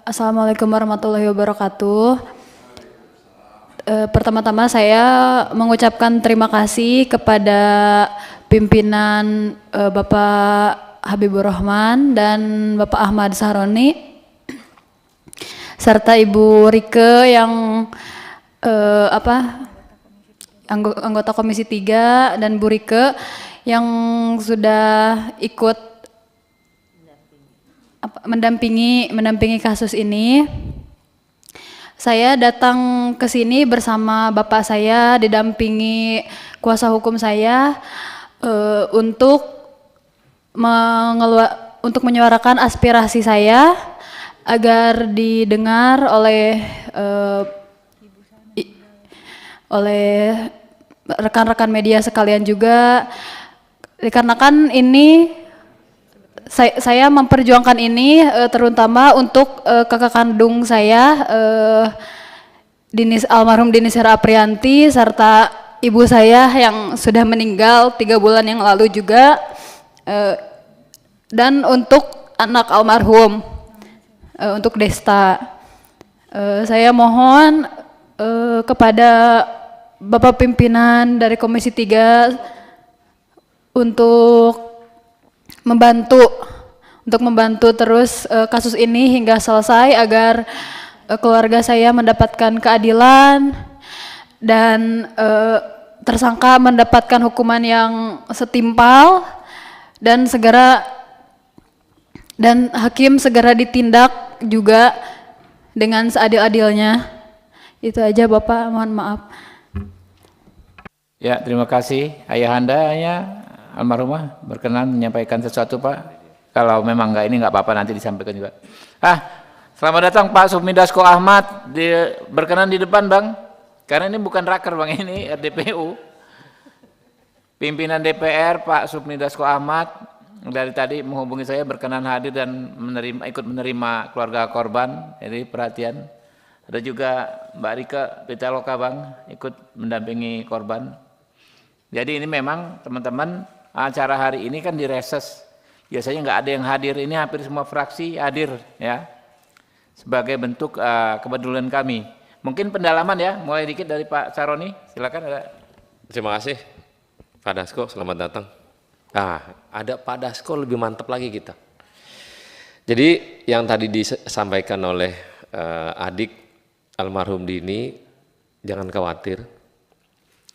Assalamualaikum warahmatullahi wabarakatuh. Pertama-tama saya mengucapkan terima kasih kepada pimpinan Bapak Habibur Rahman dan Bapak Ahmad Sahroni serta Ibu Rike yang anggota Komisi 3 dan Bu Rike yang sudah ikut mendampingi kasus ini. Saya datang ke sini bersama bapak saya didampingi kuasa hukum saya untuk menyuarakan aspirasi saya agar didengar oleh rekan-rekan media sekalian juga, dikarenakan ini saya memperjuangkan ini terutama untuk kakak kandung saya almarhum Dini Sera Aprianti serta ibu saya yang sudah meninggal 3 bulan yang lalu juga, dan untuk anak almarhum untuk Desta. Saya mohon kepada Bapak pimpinan dari Komisi 3 untuk membantu terus kasus ini hingga selesai agar keluarga saya mendapatkan keadilan dan tersangka mendapatkan hukuman yang setimpal dan hakim segera ditindak juga dengan seadil-adilnya. Itu aja Bapak, mohon maaf. Ya, terima kasih. Ayahandanya almarhumah berkenan menyampaikan sesuatu, Pak. Kalau memang nggak apa-apa, nanti disampaikan juga. Selamat datang Pak Supmi Dasko Ahmad, berkenan di depan Bang, karena ini bukan raker Bang, ini RDPU. Pimpinan DPR Pak Supmi Dasko Ahmad dari tadi menghubungi saya, berkenan hadir dan ikut menerima keluarga korban. Jadi perhatian. Ada juga Mbak Rika Pitaloka Bang, ikut mendampingi korban. Jadi ini memang teman-teman, acara hari ini kan direses, biasanya nggak ada yang hadir, ini hampir semua fraksi hadir ya, sebagai bentuk kepedulian kami. Mungkin pendalaman ya, mulai dikit dari Pak Saroni, silakan. Terima kasih Pak Dasko, selamat datang. Ada Pak Dasko lebih mantap lagi kita. Jadi yang tadi disampaikan oleh adik almarhum Dini, jangan khawatir,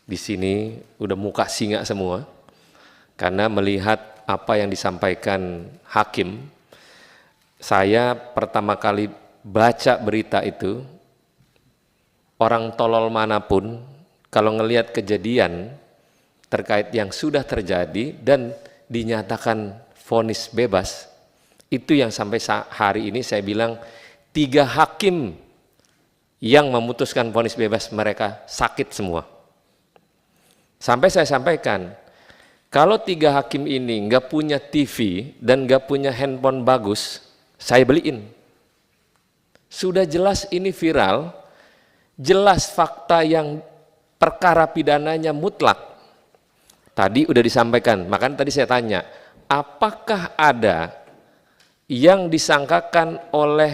di sini udah muka singa semua. Karena melihat apa yang disampaikan hakim, saya pertama kali baca berita itu, orang tolol manapun kalau ngelihat kejadian terkait yang sudah terjadi dan dinyatakan vonis bebas, itu yang sampai hari ini saya bilang 3 hakim yang memutuskan vonis bebas mereka sakit semua. Sampai saya sampaikan, kalau 3 hakim ini nggak punya TV dan nggak punya handphone bagus, saya beliin. Sudah jelas ini viral, jelas fakta yang perkara pidananya mutlak. Tadi udah disampaikan, makanya tadi saya tanya, apakah ada yang disangkakan oleh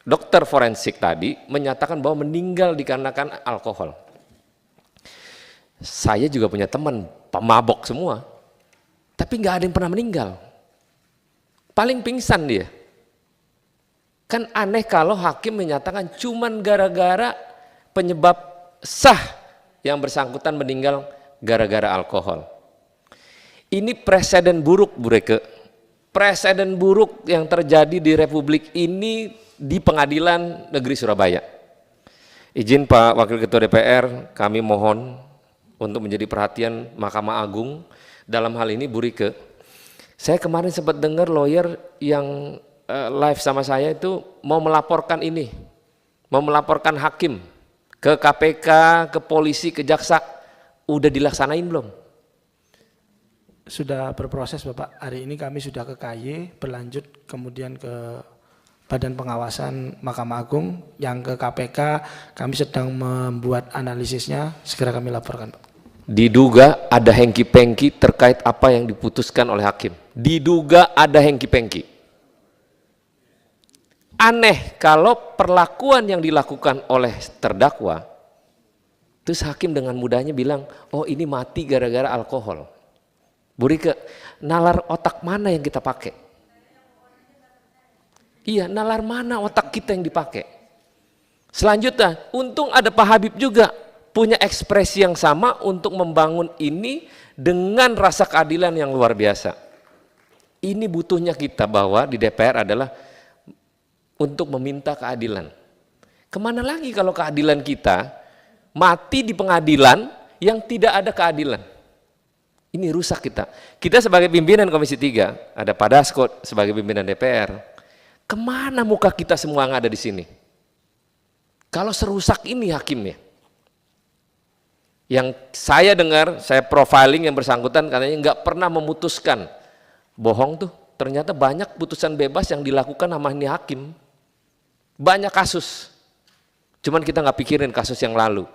dokter forensik tadi menyatakan bahwa meninggal dikarenakan alkohol? Saya juga punya teman pemabok semua, tapi nggak ada yang pernah meninggal. Paling pingsan dia. Kan aneh kalau hakim menyatakan cuman gara-gara penyebab sah yang bersangkutan meninggal gara-gara alkohol. Ini presiden buruk, Bu Reke. Presiden buruk yang terjadi di Republik ini di Pengadilan Negeri Surabaya. Izin Pak Wakil Ketua DPR, kami mohon untuk menjadi perhatian Mahkamah Agung dalam hal ini Bu Rike. Saya kemarin sempat dengar lawyer yang live sama saya itu mau melaporkan ini, mau melaporkan hakim ke KPK, ke polisi, ke jaksa. Udah dilaksanain belum? Sudah berproses Bapak, hari ini kami sudah ke KY, berlanjut kemudian ke Badan Pengawasan Mahkamah Agung, yang ke KPK kami sedang membuat analisisnya, segera kami laporkan Pak. Diduga ada hengki-pengki terkait apa yang diputuskan oleh hakim. Diduga ada hengki-pengki. Aneh kalau perlakuan yang dilakukan oleh terdakwa, terus hakim dengan mudahnya bilang, oh ini mati gara-gara alkohol. Bu Rike, nalar otak mana yang kita pakai? Iya, nalar mana otak kita yang dipakai? Selanjutnya, untung ada Pak Habib juga punya ekspresi yang sama untuk membangun ini dengan rasa keadilan yang luar biasa. Ini butuhnya kita bahwa di DPR adalah untuk meminta keadilan. Kemana lagi kalau keadilan kita mati di pengadilan yang tidak ada keadilan? Ini rusak kita. Kita sebagai pimpinan Komisi 3, ada Pak Dasko sebagai pimpinan DPR. Kemana muka kita semua yang ada di sini? Kalau serusak ini hakimnya. Yang saya dengar, saya profiling yang bersangkutan katanya nggak pernah memutuskan. Bohong tuh, ternyata banyak putusan bebas yang dilakukan sama ini hakim. Banyak kasus. Cuman kita nggak pikirin kasus yang lalu.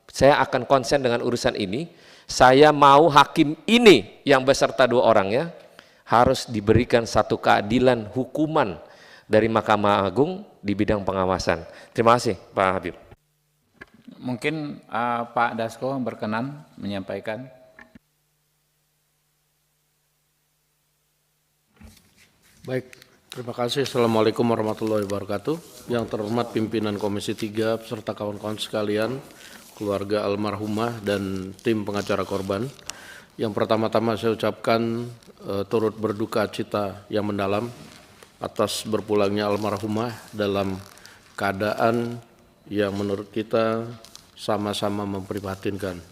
Saya akan konsen dengan urusan ini. Saya mau hakim ini yang beserta 2 orangnya harus diberikan satu keadilan hukuman dari Mahkamah Agung di bidang pengawasan. Terima kasih Pak Habib. Mungkin Pak Dasko berkenan menyampaikan. Baik, terima kasih. Assalamualaikum warahmatullahi wabarakatuh. Yang terhormat pimpinan Komisi 3 beserta kawan-kawan sekalian, keluarga almarhumah dan tim pengacara korban. Yang pertama-tama saya ucapkan turut berduka cita yang mendalam atas berpulangnya almarhumah dalam keadaan yang menurut kita sama-sama memprihatinkan.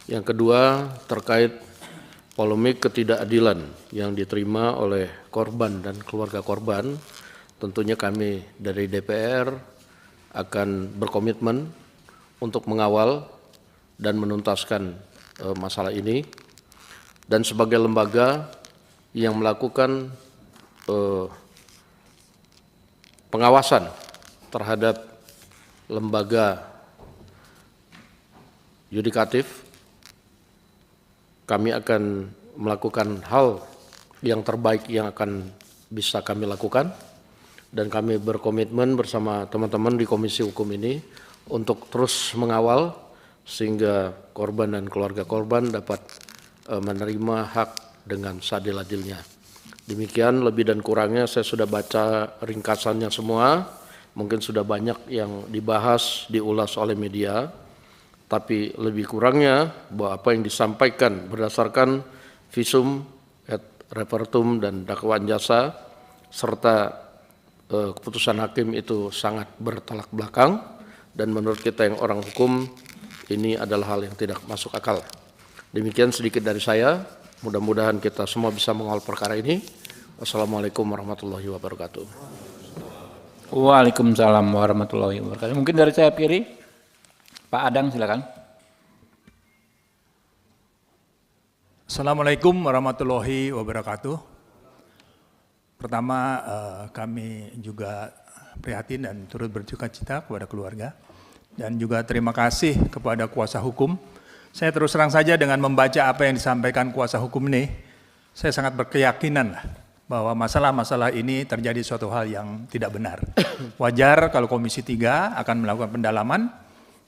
Yang kedua, terkait polemik ketidakadilan yang diterima oleh korban dan keluarga korban, tentunya kami dari DPR akan berkomitmen untuk mengawal dan menuntaskan masalah ini. Dan sebagai lembaga yang melakukan pengawasan terhadap lembaga yudikatif, kami akan melakukan hal yang terbaik yang akan bisa kami lakukan, dan kami berkomitmen bersama teman-teman di Komisi Hukum ini untuk terus mengawal sehingga korban dan keluarga korban dapat menerima hak dengan seadil-adilnya. Demikian lebih dan kurangnya saya sudah baca ringkasannya semua, mungkin sudah banyak yang dibahas, diulas oleh media, tapi lebih kurangnya bahwa apa yang disampaikan berdasarkan visum, et repertum dan dakwaan jasa serta keputusan hakim itu sangat bertolak belakang, dan menurut kita yang orang hukum ini adalah hal yang tidak masuk akal. Demikian sedikit dari saya, mudah-mudahan kita semua bisa mengawal perkara ini. Wassalamualaikum warahmatullahi wabarakatuh. Waalaikumsalam warahmatullahi wabarakatuh. Mungkin dari saya kiri, Pak Adang silakan. Assalamualaikum warahmatullahi wabarakatuh. Pertama, kami juga prihatin dan turut berduka cita kepada keluarga, dan juga terima kasih kepada kuasa hukum. Saya terus terang saja dengan membaca apa yang disampaikan kuasa hukum ini, saya sangat berkeyakinan bahwa masalah-masalah ini terjadi suatu hal yang tidak benar. Wajar kalau Komisi 3 akan melakukan pendalaman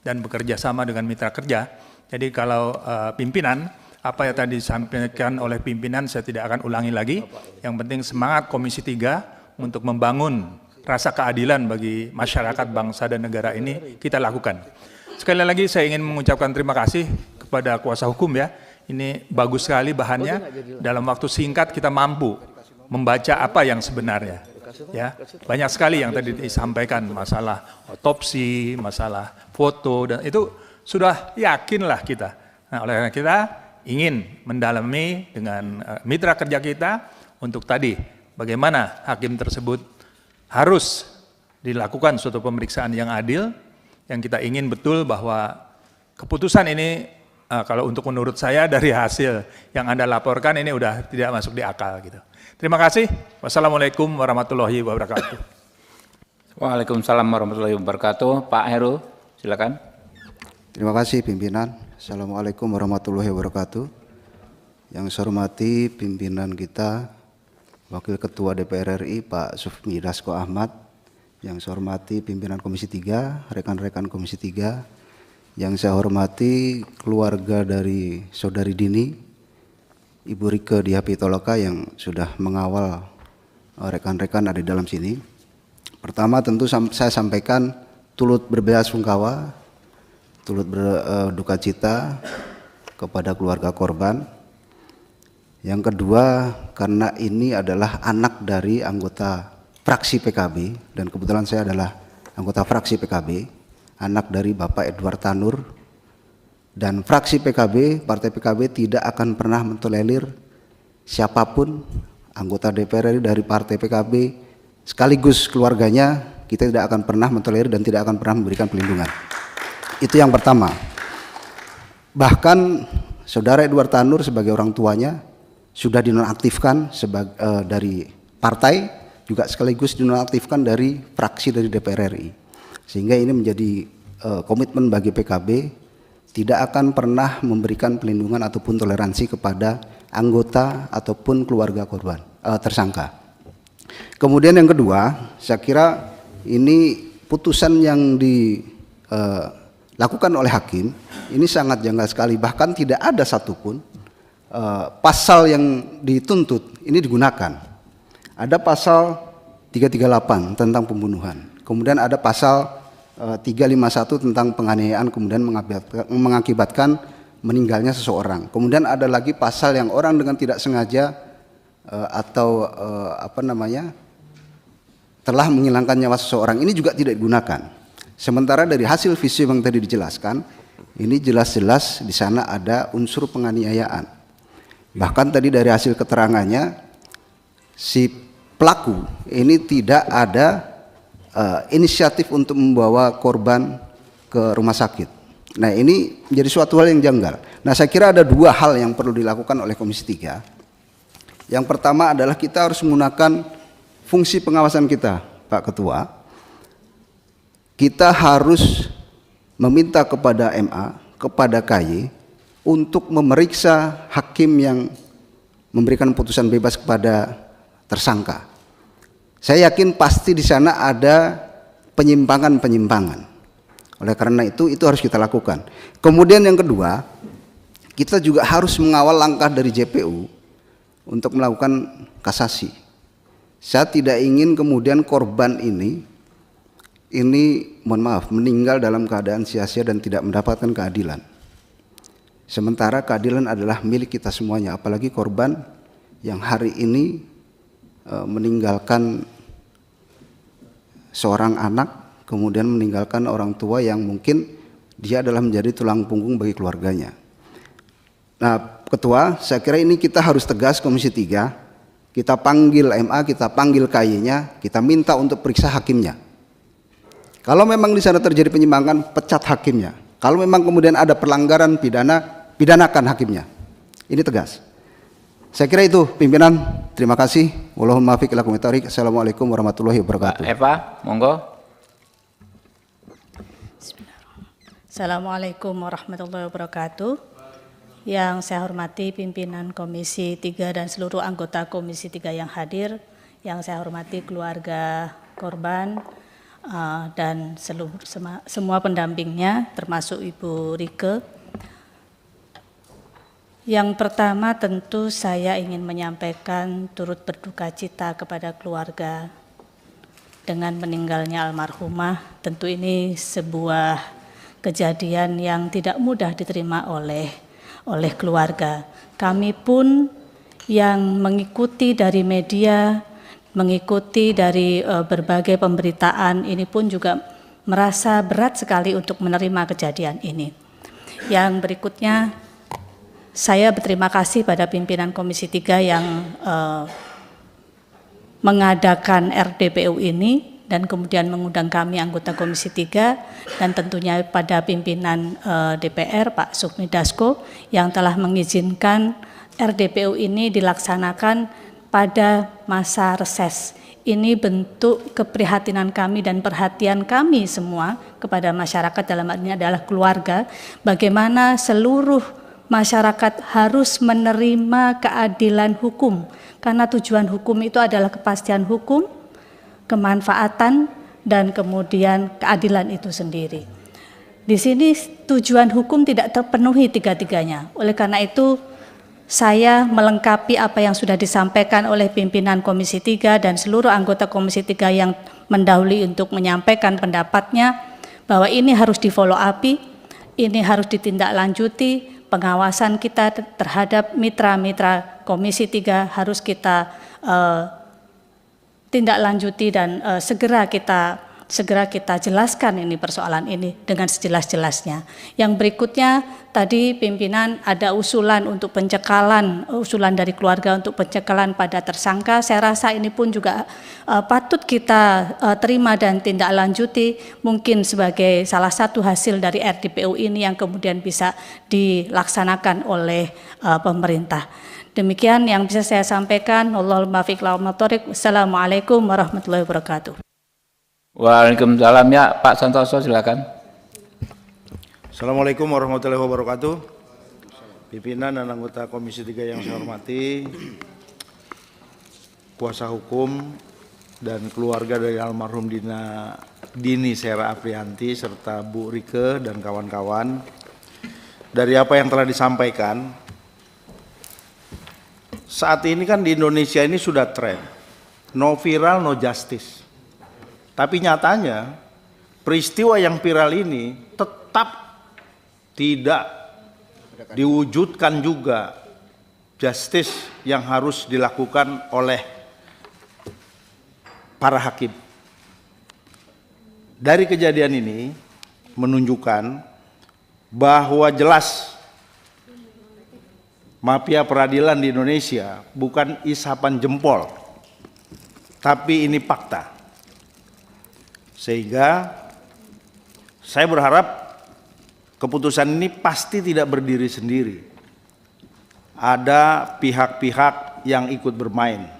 dan bekerja sama dengan mitra kerja. Jadi kalau pimpinan, apa yang tadi disampaikan oleh pimpinan saya tidak akan ulangi lagi. Yang penting semangat Komisi 3 untuk membangun rasa keadilan bagi masyarakat bangsa dan negara ini kita lakukan. Sekali lagi saya ingin mengucapkan terima kasih kepada kuasa hukum ya. Ini bagus sekali bahannya. Dalam waktu singkat kita mampu membaca apa yang sebenarnya. Ya, banyak sekali yang tadi disampaikan, masalah otopsi, masalah foto, dan itu sudah yakinlah kita. Nah, oleh karena kita ingin mendalami dengan mitra kerja kita untuk tadi bagaimana hakim tersebut harus dilakukan suatu pemeriksaan yang adil, yang kita ingin betul bahwa keputusan ini kalau untuk menurut saya dari hasil yang Anda laporkan ini udah tidak masuk di akal gitu. Terima kasih. Wassalamualaikum warahmatullahi wabarakatuh. Waalaikumsalam warahmatullahi wabarakatuh. Pak Heru, silakan. Terima kasih pimpinan. Assalamualaikum warahmatullahi wabarakatuh. Yang saya hormati pimpinan kita, Wakil Ketua DPR RI Pak Sufmi Dasko Ahmad, yang saya hormati pimpinan Komisi 3, rekan-rekan Komisi 3, yang saya hormati keluarga dari Saudari Dini, Ibu Rike Diah Pitaloka yang sudah mengawal rekan-rekan ada di dalam sini. Pertama tentu saya sampaikan turut berbelasungkawa, turut berduka cita kepada keluarga korban. Yang kedua, karena ini adalah anak dari anggota fraksi PKB, dan kebetulan saya adalah anggota fraksi PKB, anak dari Bapak Edward Tanur, dan fraksi PKB, Partai PKB tidak akan pernah mentolerir siapapun anggota DPR RI dari Partai PKB sekaligus keluarganya, kita tidak akan pernah mentolerir dan tidak akan pernah memberikan pelindungan. Itu yang pertama. Bahkan Saudara Edward Tanur sebagai orang tuanya sudah dinonaktifkan dari partai, juga sekaligus dinonaktifkan dari fraksi dari DPR RI. Sehingga ini menjadi komitmen bagi PKB, tidak akan pernah memberikan pelindungan ataupun toleransi kepada anggota ataupun keluarga korban tersangka. Kemudian yang kedua, saya kira ini putusan yang dilakukan oleh hakim ini sangat janggal sekali, bahkan tidak ada satupun pasal yang dituntut ini digunakan. Ada pasal 338 tentang pembunuhan, kemudian ada pasal 351 tentang penganiayaan kemudian mengakibatkan meninggalnya seseorang. Kemudian ada lagi pasal yang orang dengan tidak sengaja atau telah menghilangkan nyawa seseorang, ini juga tidak digunakan. Sementara dari hasil visum yang tadi dijelaskan, ini jelas-jelas di sana ada unsur penganiayaan. Bahkan tadi dari hasil keterangannya, si pelaku ini tidak ada inisiatif untuk membawa korban ke rumah sakit. Nah, ini menjadi suatu hal yang janggal. Nah, saya kira ada dua hal yang perlu dilakukan oleh Komisi 3. Yang pertama adalah kita harus menggunakan fungsi pengawasan kita, Pak Ketua. Kita harus meminta kepada MA, kepada KY untuk memeriksa hakim yang memberikan putusan bebas kepada tersangka. Saya yakin pasti di sana ada penyimpangan-penyimpangan. Oleh karena itu harus kita lakukan. Kemudian yang kedua, kita juga harus mengawal langkah dari JPU untuk melakukan kasasi. Saya tidak ingin kemudian korban ini mohon maaf meninggal dalam keadaan sia-sia dan tidak mendapatkan keadilan. Sementara keadilan adalah milik kita semuanya, apalagi korban yang hari ini meninggalkan seorang anak, kemudian meninggalkan orang tua yang mungkin dia adalah menjadi tulang punggung bagi keluarganya. Nah, Ketua, saya kira ini kita harus tegas Komisi 3, kita panggil MA, kita panggil KY-nya, kita minta untuk periksa hakimnya. Kalau memang di sana terjadi penyimpangan, pecat hakimnya. Kalau memang kemudian ada pelanggaran pidana, pidanakan hakimnya. Ini tegas. Saya kira itu pimpinan. Terima kasih. Wallahumma muwaffiq ila aqwamit thoriq. Assalamualaikum warahmatullahi wabarakatuh. Eva, monggo. Assalamualaikum warahmatullahi wabarakatuh. Yang saya hormati pimpinan Komisi 3 dan seluruh anggota Komisi 3 yang hadir, yang saya hormati keluarga korban dan semua pendampingnya, termasuk Ibu Rike. Yang pertama tentu saya ingin menyampaikan turut berduka cita kepada keluarga dengan meninggalnya almarhumah. Tentu ini sebuah kejadian yang tidak mudah diterima oleh keluarga. Kami pun yang mengikuti dari media, mengikuti dari berbagai pemberitaan ini pun juga merasa berat sekali untuk menerima kejadian ini. Yang berikutnya, saya berterima kasih pada pimpinan Komisi 3 yang mengadakan RDPU ini dan kemudian mengundang kami anggota Komisi 3 dan tentunya pada pimpinan DPR Pak Sukmi Dasko yang telah mengizinkan RDPU ini dilaksanakan pada masa reses. Ini bentuk keprihatinan kami dan perhatian kami semua kepada masyarakat, dalam hal ini adalah keluarga, bagaimana seluruh masyarakat harus menerima keadilan hukum, karena tujuan hukum itu adalah kepastian hukum, kemanfaatan, dan kemudian keadilan itu sendiri. Di sini tujuan hukum tidak terpenuhi tiga-tiganya. Oleh karena itu saya melengkapi apa yang sudah disampaikan oleh pimpinan Komisi 3 dan seluruh anggota Komisi 3 yang mendahului untuk menyampaikan pendapatnya bahwa ini harus di-follow up, ini harus ditindaklanjuti, pengawasan kita terhadap mitra-mitra Komisi 3 harus kita tindaklanjuti dan segera kita jelaskan ini persoalan ini dengan sejelas-jelasnya. Yang berikutnya tadi pimpinan ada usulan untuk pencekalan, usulan dari keluarga untuk pencekalan pada tersangka. Saya rasa ini pun juga patut kita terima dan tindak lanjuti, mungkin sebagai salah satu hasil dari RDPU ini yang kemudian bisa dilaksanakan oleh pemerintah. Demikian yang bisa saya sampaikan. Wallahul muwaffiq ila aqwamit thoriq. Wassalamualaikum warahmatullahi wabarakatuh. Waalaikumsalam, ya Pak Santoso, silakan. Assalamualaikum warahmatullahi wabarakatuh. Pimpinan dan anggota Komisi 3 yang saya hormati, kuasa hukum dan keluarga dari almarhum Dini Sera Aprianti serta Bu Rike dan kawan-kawan. Dari apa yang telah disampaikan, saat ini kan di Indonesia ini sudah tren, no viral, no justice. Tapi nyatanya peristiwa yang viral ini tetap tidak diwujudkan juga justice yang harus dilakukan oleh para hakim. Dari kejadian ini menunjukkan bahwa jelas mafia peradilan di Indonesia bukan isapan jempol, tapi ini fakta. Sehingga saya berharap keputusan ini pasti tidak berdiri sendiri. Ada pihak-pihak yang ikut bermain.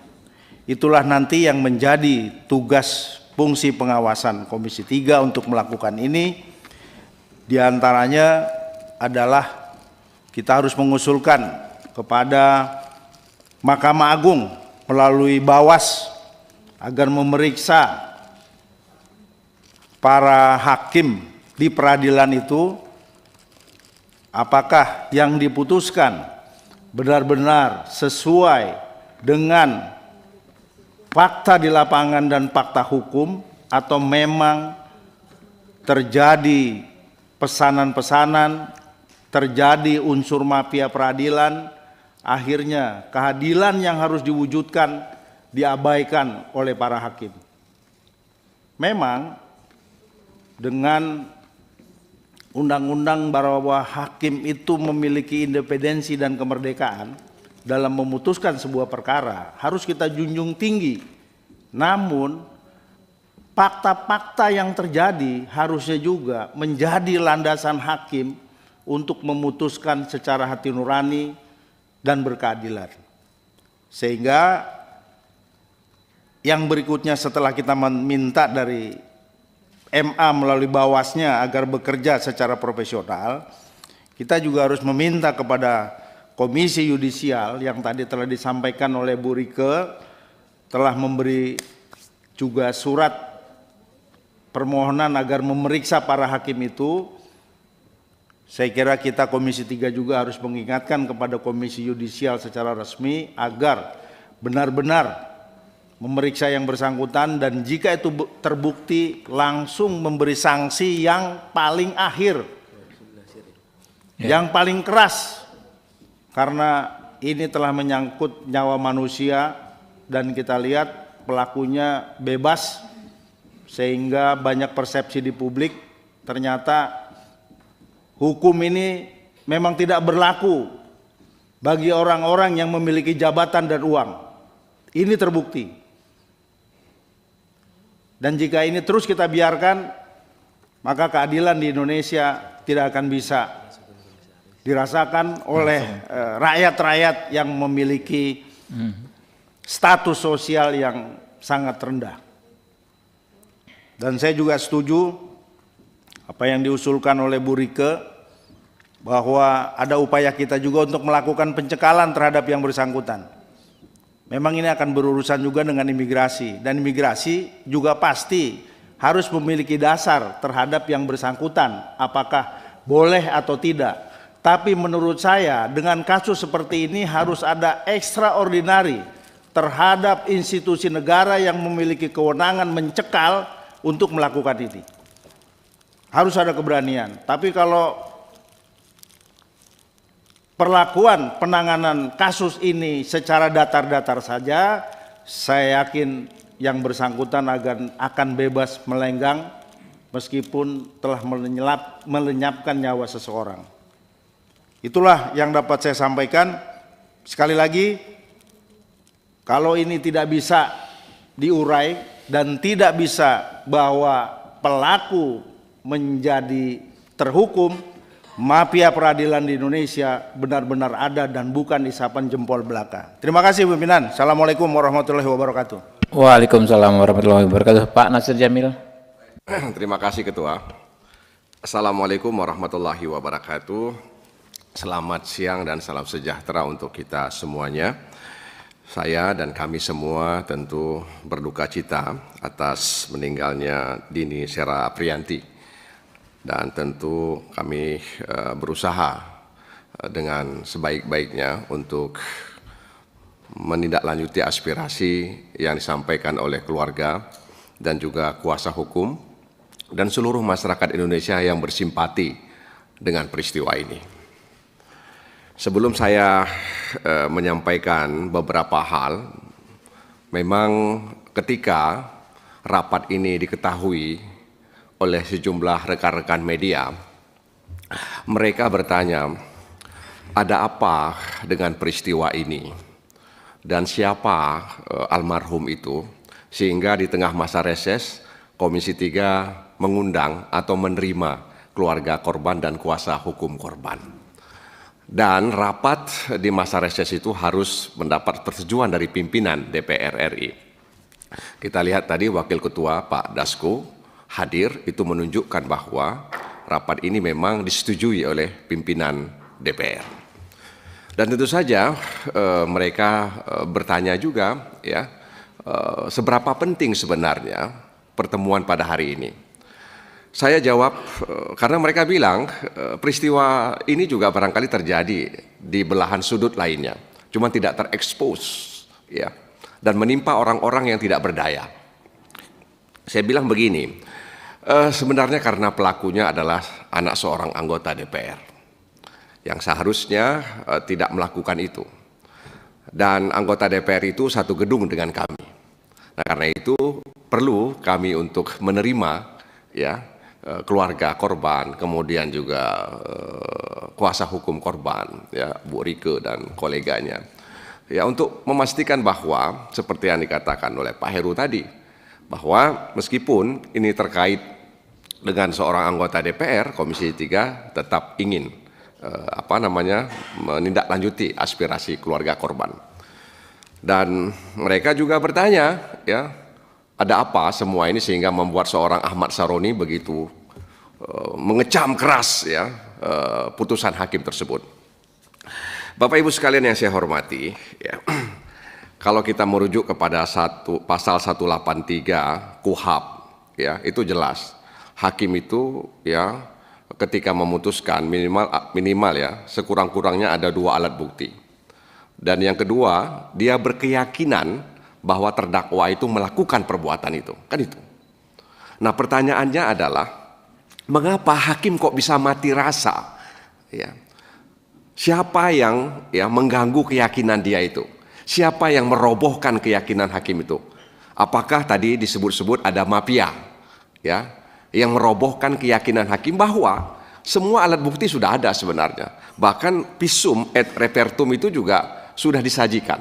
Itulah nanti yang menjadi tugas fungsi pengawasan Komisi 3 untuk melakukan ini. Di antaranya adalah kita harus mengusulkan kepada Mahkamah Agung melalui Bawas agar memeriksa para hakim di peradilan itu apakah yang diputuskan benar-benar sesuai dengan fakta di lapangan dan fakta hukum atau memang terjadi pesanan-pesanan, terjadi unsur mafia peradilan, akhirnya keadilan yang harus diwujudkan diabaikan oleh para hakim. Memang dengan undang-undang bahwa hakim itu memiliki independensi dan kemerdekaan dalam memutuskan sebuah perkara harus kita junjung tinggi. Namun fakta-fakta yang terjadi harusnya juga menjadi landasan hakim untuk memutuskan secara hati nurani dan berkeadilan. Sehingga yang berikutnya setelah kita meminta dari MA melalui Bawasnya agar bekerja secara profesional, kita juga harus meminta kepada Komisi Yudisial yang tadi telah disampaikan oleh Bu Rike, telah memberi juga surat permohonan agar memeriksa para hakim itu. Saya kira kita Komisi 3 juga harus mengingatkan kepada Komisi Yudisial secara resmi agar benar-benar memeriksa yang bersangkutan dan jika itu terbukti langsung memberi sanksi yang paling akhir, yang paling keras, karena ini telah menyangkut nyawa manusia dan kita lihat pelakunya bebas sehingga banyak persepsi di publik ternyata hukum ini memang tidak berlaku bagi orang-orang yang memiliki jabatan dan uang. Ini terbukti. Dan jika ini terus kita biarkan, maka keadilan di Indonesia tidak akan bisa dirasakan oleh rakyat-rakyat yang memiliki status sosial yang sangat rendah. Dan saya juga setuju apa yang diusulkan oleh Bu Rike, bahwa ada upaya kita juga untuk melakukan pencekalan terhadap yang bersangkutan. Memang ini akan berurusan juga dengan imigrasi, dan imigrasi juga pasti harus memiliki dasar terhadap yang bersangkutan, apakah boleh atau tidak. Tapi menurut saya dengan kasus seperti ini harus ada extraordinary terhadap institusi negara yang memiliki kewenangan mencekal untuk melakukan ini. Harus ada keberanian. Tapi kalau perlakuan penanganan kasus ini secara datar-datar saja, saya yakin yang bersangkutan akan bebas melenggang meskipun telah melenyapkan nyawa seseorang. Itulah yang dapat saya sampaikan. Sekali lagi, kalau ini tidak bisa diurai dan tidak bisa bahwa pelaku menjadi terhukum, mafia peradilan di Indonesia benar-benar ada dan bukan isapan jempol belaka. Terima kasih pimpinan. Assalamualaikum warahmatullahi wabarakatuh. Waalaikumsalam warahmatullahi wabarakatuh. Pak Nasir Jamil. Terima kasih Ketua. Assalamualaikum warahmatullahi wabarakatuh. Selamat siang dan salam sejahtera untuk kita semuanya. Saya dan kami semua tentu berduka cita atas meninggalnya Dini Sera Aprianti. Dan tentu kami berusaha dengan sebaik-baiknya untuk menindaklanjuti aspirasi yang disampaikan oleh keluarga dan juga kuasa hukum dan seluruh masyarakat Indonesia yang bersimpati dengan peristiwa ini. Sebelum saya menyampaikan beberapa hal, memang ketika rapat ini diketahui oleh sejumlah rekan-rekan media, mereka bertanya, ada apa dengan peristiwa ini dan siapa almarhum itu, sehingga di tengah masa reses Komisi 3 mengundang atau menerima keluarga korban dan kuasa hukum korban. Dan rapat di masa reses itu harus mendapat persetujuan dari pimpinan DPR RI. Kita lihat tadi Wakil Ketua Pak Dasko hadir, itu menunjukkan bahwa rapat ini memang disetujui oleh pimpinan DPR. Dan tentu saja mereka bertanya juga, ya, seberapa penting sebenarnya pertemuan pada hari ini. Saya jawab, karena mereka bilang peristiwa ini juga barangkali terjadi di belahan sudut lainnya, cuma tidak terekspos, ya, dan menimpa orang-orang yang tidak berdaya. Saya bilang begini, sebenarnya karena pelakunya adalah anak seorang anggota DPR yang seharusnya tidak melakukan itu, dan anggota DPR itu satu gedung dengan kami. Nah, karena itu perlu kami untuk menerima, ya, keluarga korban, kemudian juga kuasa hukum korban, ya, Bu Rike dan koleganya, ya, untuk memastikan bahwa seperti yang dikatakan oleh Pak Heru tadi, bahwa meskipun ini terkait dengan seorang anggota DPR, Komisi 3 tetap ingin menindaklanjuti aspirasi keluarga korban. Dan mereka juga bertanya, ya, ada apa semua ini sehingga membuat seorang Ahmad Saroni begitu mengecam keras, ya, putusan hakim tersebut. Bapak Ibu sekalian yang saya hormati, ya, kalau kita merujuk kepada pasal 183 KUHP, ya, itu jelas hakim itu, ya, ketika memutuskan minimal ya sekurang-kurangnya ada 2 alat bukti. Dan yang kedua, dia berkeyakinan bahwa terdakwa itu melakukan perbuatan itu, kan itu. Nah, pertanyaannya adalah mengapa hakim kok bisa mati rasa? Ya. Siapa yang, ya, mengganggu keyakinan dia itu? Siapa yang merobohkan keyakinan hakim itu? Apakah tadi disebut-sebut ada mafia, ya, yang merobohkan keyakinan hakim bahwa semua alat bukti sudah ada sebenarnya. Bahkan visum et repertum itu juga sudah disajikan.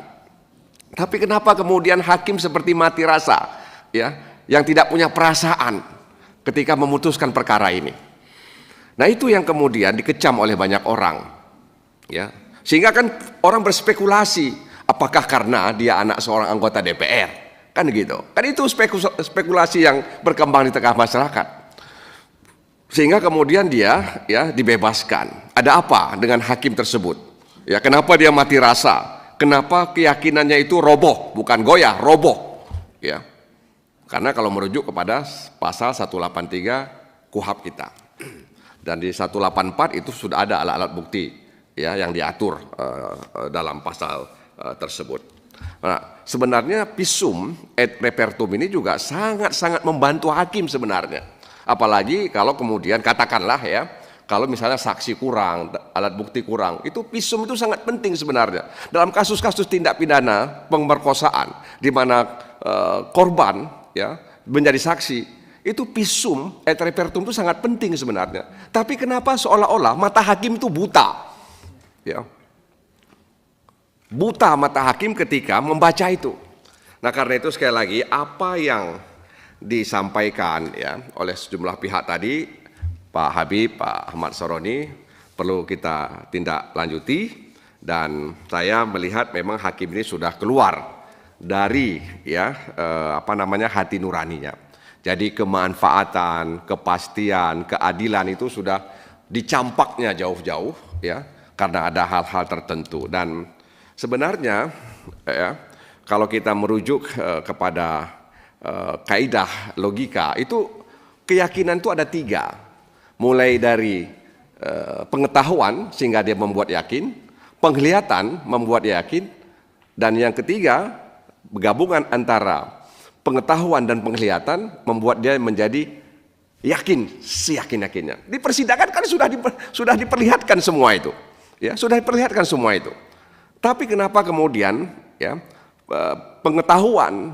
Tapi kenapa kemudian hakim seperti mati rasa, ya, yang tidak punya perasaan ketika memutuskan perkara ini? Nah, itu yang kemudian dikecam oleh banyak orang, ya. Sehingga kan orang berspekulasi, apakah karena dia anak seorang anggota DPR? Kan gitu. Kan itu spekulasi yang berkembang di tengah masyarakat. Sehingga kemudian dia, ya, dibebaskan. Ada apa dengan hakim tersebut? Ya, kenapa dia mati rasa? Kenapa keyakinannya itu roboh, bukan goyah, roboh, ya. Karena kalau merujuk kepada pasal 183 KUHP kita. Dan di 184 itu sudah ada alat-alat bukti ya yang diatur dalam pasal tersebut. Nah, sebenarnya visum et repertum ini juga sangat-sangat membantu hakim sebenarnya. Apalagi kalau kemudian katakanlah ya, kalau misalnya saksi kurang, alat bukti kurang, itu visum itu sangat penting sebenarnya. Dalam kasus-kasus tindak pidana pemerkosaan di mana korban ya menjadi saksi, itu visum et repertum itu sangat penting sebenarnya. Tapi kenapa seolah-olah mata hakim itu buta? Ya. Buta mata hakim ketika membaca itu. Nah, karena itu sekali lagi apa yang disampaikan ya oleh sejumlah pihak tadi, Pak Habib, Pak Ahmad Saroni, perlu kita tindak lanjuti, dan saya melihat memang hakim ini sudah keluar dari ya hati nuraninya. Jadi kemanfaatan, kepastian, keadilan itu sudah dicampaknya jauh-jauh ya, karena ada hal-hal tertentu. Dan sebenarnya ya, kalau kita merujuk kepada kaidah logika itu, keyakinan itu ada 3, mulai dari pengetahuan sehingga dia membuat yakin, penglihatan membuat yakin, dan yang ketiga gabungan antara pengetahuan dan penglihatan membuat dia menjadi yakin, seyakin-yakinnya. Di persidangan kan sudah diperlihatkan semua itu, ya sudah diperlihatkan semua itu. Tapi kenapa kemudian ya pengetahuan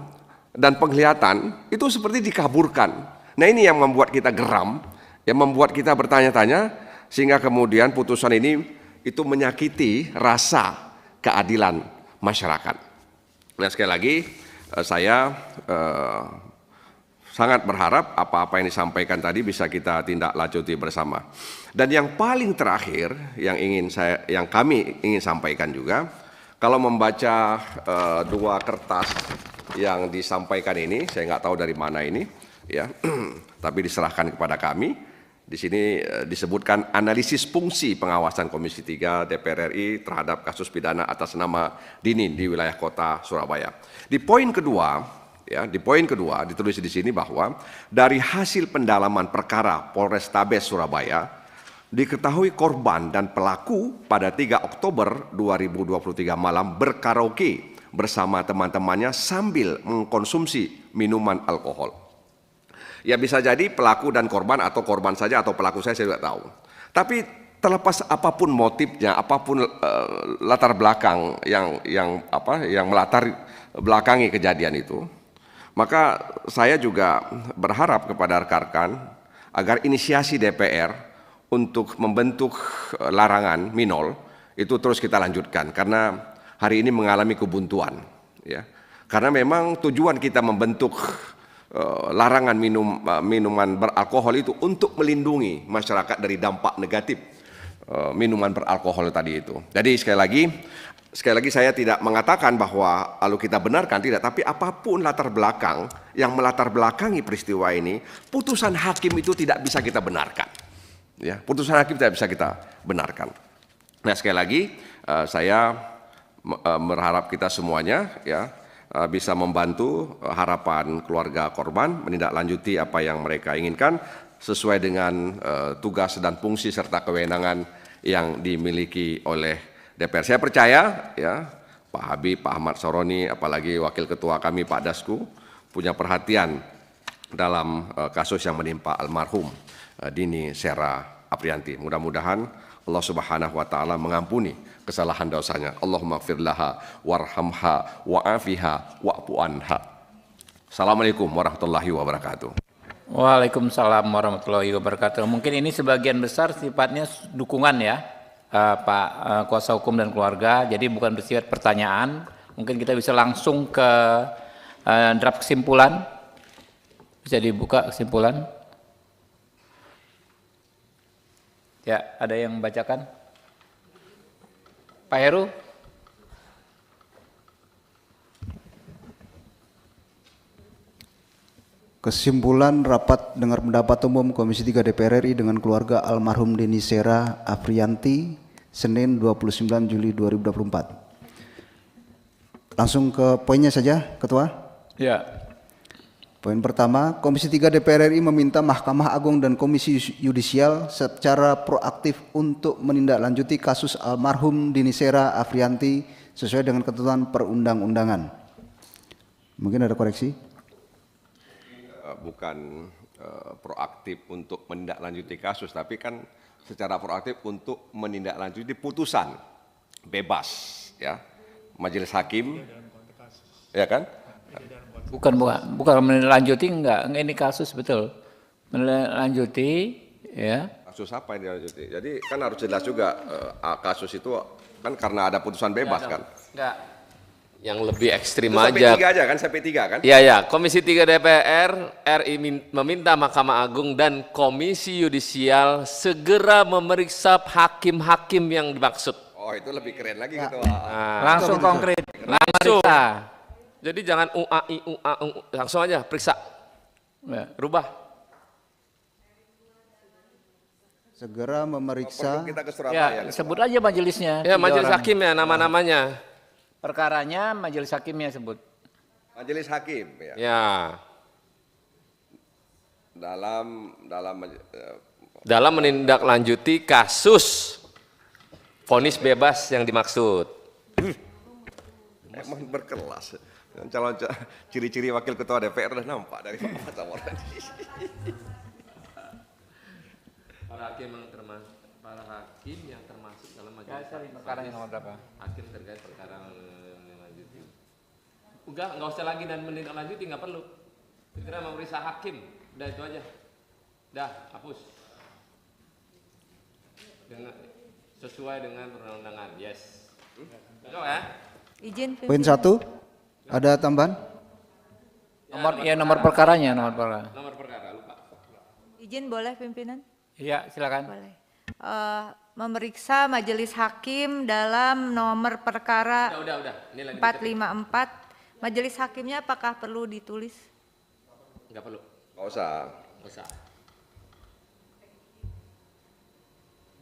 dan penglihatan itu seperti dikaburkan? Nah, ini yang membuat kita geram, yang membuat kita bertanya-tanya, sehingga kemudian putusan ini itu menyakiti rasa keadilan masyarakat. Nah, sekali lagi saya sangat berharap apa-apa yang disampaikan tadi bisa kita tindak lanjuti bersama. Dan yang paling terakhir yang kami ingin sampaikan juga, kalau membaca 2 kertas yang disampaikan ini, saya nggak tahu dari mana ini, ya, tapi diserahkan kepada kami. Di sini disebutkan analisis fungsi pengawasan Komisi 3 DPR RI terhadap kasus pidana atas nama Dini di wilayah Kota Surabaya. Di poin kedua, ya, ditulis di sini bahwa dari hasil pendalaman perkara Polrestabes Surabaya diketahui korban dan pelaku pada 3 Oktober 2023 malam berkaraoke bersama teman-temannya sambil mengkonsumsi minuman alkohol. Ya, bisa jadi pelaku dan korban, atau korban saja atau pelaku saya tidak tahu. Tapi terlepas apapun motifnya, apapun latar belakang yang melatar belakangi kejadian itu, maka saya juga berharap kepada rekan-rekan agar inisiasi DPR untuk membentuk larangan minol itu terus kita lanjutkan, karena hari ini mengalami kebuntuan, ya. Karena memang tujuan kita membentuk larangan minuman beralkohol itu untuk melindungi masyarakat dari dampak negatif minuman beralkohol tadi itu. Jadi sekali lagi saya tidak mengatakan bahwa lalu kita benarkan, tidak, tapi apapun latar belakang yang melatar belakangi peristiwa ini, putusan hakim itu tidak bisa kita benarkan. Ya, putusan hakim tidak bisa kita benarkan. Nah, sekali lagi saya berharap kita semuanya ya bisa membantu harapan keluarga korban menindaklanjuti apa yang mereka inginkan sesuai dengan tugas dan fungsi serta kewenangan yang dimiliki oleh DPR. Saya percaya ya Pak Habib, Pak Ahmad Saroni, apalagi Wakil Ketua kami Pak Dasku punya perhatian dalam kasus yang menimpa almarhum Dini Sera Aprianti. Mudah-mudahan Allah Subhanahu wa taala mengampuni kesalahan dosanya. Allahumma ighfir laha warhamha wa'afiha wa'fu anha. Assalamualaikum warahmatullahi wabarakatuh. Waalaikumsalam warahmatullahi wabarakatuh. Mungkin ini sebagian besar sifatnya dukungan ya, Pak kuasa hukum dan keluarga. Jadi bukan bersifat pertanyaan. Mungkin kita bisa langsung ke draft kesimpulan. Bisa dibuka kesimpulan. Ya, ada yang membacakan? Pak Heru? Kesimpulan rapat dengar pendapat umum Komisi 3 DPR RI dengan keluarga almarhum Dini Sera Aprianti, Senin 29 Juli 2024. Langsung ke poinnya saja, Ketua. Ya. Poin pertama, Komisi 3 DPR RI meminta Mahkamah Agung dan Komisi Yudisial secara proaktif untuk menindaklanjuti kasus almarhum Dini Sera Afrianti sesuai dengan ketentuan perundang-undangan. Mungkin ada koreksi? Bukan proaktif untuk menindaklanjuti kasus, tapi kan secara proaktif untuk menindaklanjuti putusan bebas, ya, majelis hakim, ya kan? Bukan menindaklanjuti, enggak, ini kasus betul. Menindaklanjuti, ya. Kasus apa yang dilanjuti? Jadi kan harus jelas juga kasus itu kan karena ada putusan bebas kan? Enggak. Yang lebih ekstrim Itu aja. P3 aja kan, saya P3 kan? Iya, ya. Komisi 3 DPR RI meminta Mahkamah Agung dan Komisi Yudisial segera memeriksa hakim-hakim yang dimaksud. Oh, itu lebih keren lagi gitu. Langsung konkret. Langsung. Meriksa. Jadi jangan langsung aja periksa. Ya. Rubah. Segera memeriksa. Kita ke Surabaya. Ya, sebut aja majelisnya. Ya, 3 majelis orang. hakim ya nama-namanya. Perkaranya majelis hakimnya sebut. Majelis hakim ya. Ya. Dalam Menindaklanjuti kasus vonis bebas yang dimaksud. emang berkelas. Calon ciri-ciri wakil ketua DPR udah nampak dari Pak Samor tadi. Para hakim yang termasuk dalam majelis Perkara yang nomor berapa? hakim terkait perkara menindaklanjuti. Enggak usah lagi dan menindaklanjuti, nggak perlu. Segera memeriksa hakim, udah itu aja. Dah, hapus. Sesuai dengan perundang-undangan, yes. Betul ya? Izin Poin 1, ada tambahan? Nomor perkaranya, nomor perkara. Nomor perkara, lupa. izin boleh pimpinan? Iya, silakan. Boleh. Memeriksa majelis hakim dalam nomor perkara Udah. Ini lagi 454. Majelis hakimnya apakah perlu ditulis? Nggak perlu. Nggak usah. Nggak usah.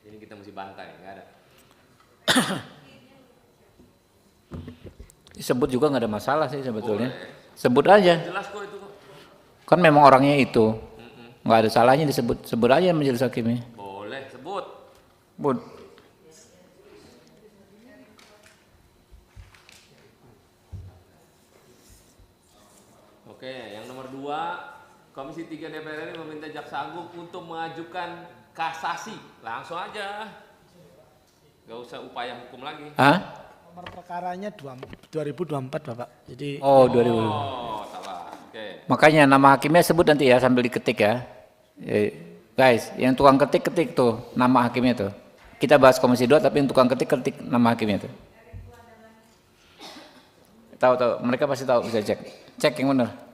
Ini kita mesti bantai, nggak ada. Disebut juga nggak ada masalah sih sebetulnya. Sebut aja. Jelas kok itu kok. Kan memang orangnya itu. Nggak ada salahnya disebut. Sebut aja majelis hakimnya. Boleh, sebut. Bud. Oke, yang nomor 2, Komisi 3 DPR RI meminta Jaksa Agung untuk mengajukan kasasi. Langsung aja. Nggak usah upaya hukum lagi. Hah? Nomor perkaranya 2024 Bapak. Jadi Oh, 2000. Oh, salah. Oke. Makanya nama hakimnya sebut nanti ya sambil diketik ya. Guys, yang tukang ketik tuh nama hakimnya tuh. Kita bahas Komisi 2 tapi yang tukang ketik nama hakimnya tuh. Tahu, mereka pasti tahu, bisa cek. Cek yang benar.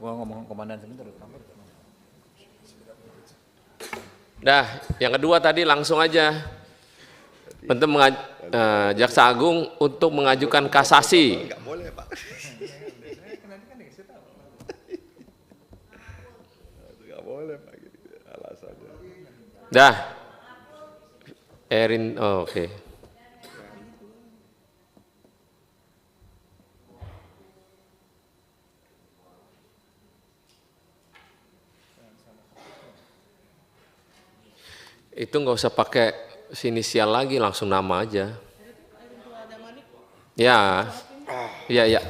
Gua ngomong komandan sebentar. Dah, yang kedua tadi langsung aja untuk Jaksa Agung untuk mengajukan kasasi. Nggak boleh Pak. Nggak boleh Pak. Alasannya. Dah, Erin, oh, oke. Itu nggak usah pakai inisial lagi, langsung nama aja. Ya, ya.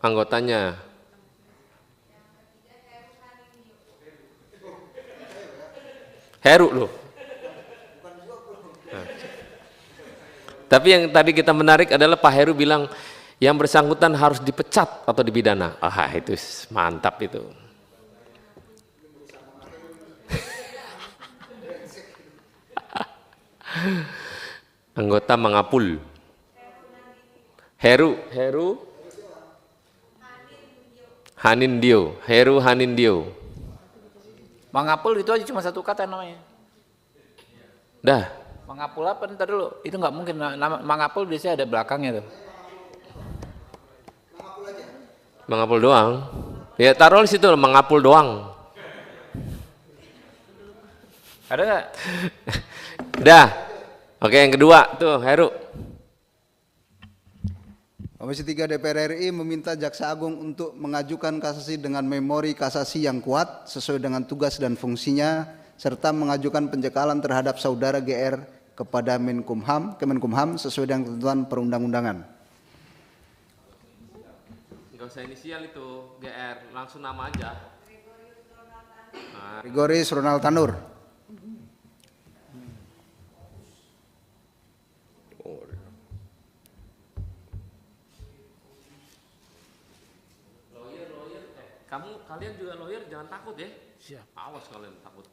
Anggotanya. Heru loh. Nah. Tapi yang tadi kita menarik adalah Pak Heru bilang yang bersangkutan harus dipecat atau dipidana. Ah, itu mantap itu. Anggota Mangapul. Heru Hanindio. Heru Hanindio. Mangapul itu aja cuma satu kata namanya. Dah. Mangapul apa? Ntar dulu. Itu nggak mungkin. Nama Mangapul biasanya ada belakangnya tuh. Mangapul doang. Ya taruh di situ Mangapul doang. Ada nggak? Udah. Oke, yang kedua tuh Heru. Komisi 3 DPR RI meminta Jaksa Agung untuk mengajukan kasasi dengan memori kasasi yang kuat sesuai dengan tugas dan fungsinya serta mengajukan pencekalan terhadap saudara GR kepada Kemenkumham sesuai dengan ketentuan perundang-undangan. Enggak usah inisial itu GR, langsung nama aja. Gregoris Ronald Tanur. Kalian juga lawyer jangan takut ya. Siap. Awas kalian takut.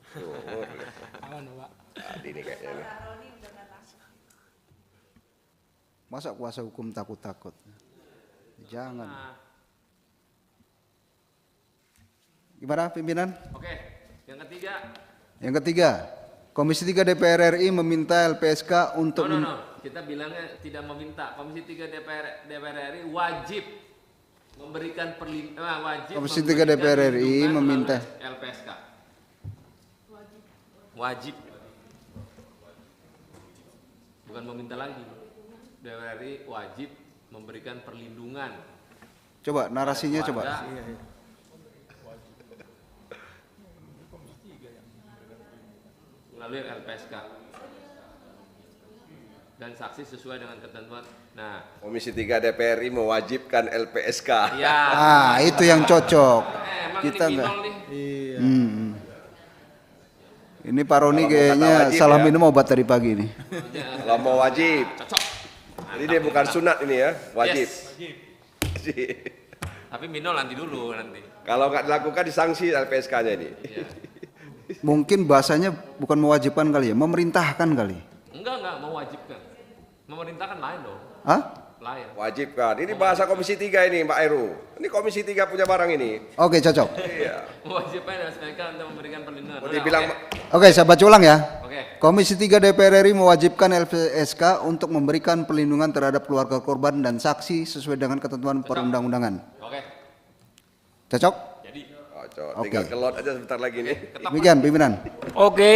Aman, Pak. Ini kayaknya. Masa kuasa hukum takut-takut? Jangan. Gimana pimpinan? Oke, yang ketiga. Yang ketiga, Komisi 3 DPR RI meminta LPSK untuk Kita bilangnya tidak meminta. Komisi 3 DPR RI wajib memberikan Komisi 3 DPR RI meminta LPSK. Wajib. Bukan meminta lagi. DPR RI wajib memberikan perlindungan. Coba narasinya coba. Melalui LPSK. Dan saksi sesuai dengan ketentuan. Nah, Komisi 3 DPR RI mewajibkan LPSK. ya. Itu yang cocok. Kita enggak. Iya. Ini Pak Roni kayaknya salah minum obat tadi pagi nih. Kalau mau wajib. Cocok. Ini dia bukan sunat ini ya, wajib. Yes. Tapi minol nanti dulu nanti. Kalau nggak dilakukan disanksi LPSK-nya ini. Iya. Mungkin bahasanya bukan mewajibkan kali ya, memerintahkan kali. Enggak mewajibkan. Memerintahkan lain dong. Hah? Lain. Wajibkan. Ini bahasa Komisi 3 ini Mbak Heru. Ini Komisi 3 punya barang ini. Oke, cocok. Iya. Mewajibkan LPSK untuk memberikan perlindungan. Mau dibilang Oke, saya baca ulang ya. Oke. Komisi 3 DPR RI mewajibkan LPSK untuk memberikan perlindungan terhadap keluarga korban dan saksi sesuai dengan ketentuan perundang-undangan. Oke. Cocok? Jadi. tinggal kelot aja sebentar lagi nih. Demikian pimpinan. Oke.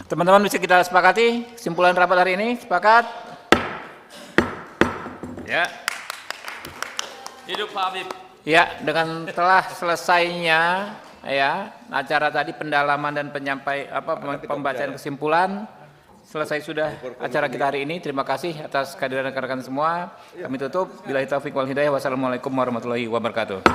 Teman-teman bisa kita sepakati kesimpulan rapat hari ini, sepakat? Ya. Hidup Pak Habib. Ya, dengan telah selesainya ya acara tadi pendalaman dan pembacaan kesimpulan, selesai sudah acara kita hari ini. Terima kasih atas kehadiran rekan-rekan semua. Kami tutup. Billahi taufiq wal hidayah. Wassalamualaikum warahmatullahi wabarakatuh.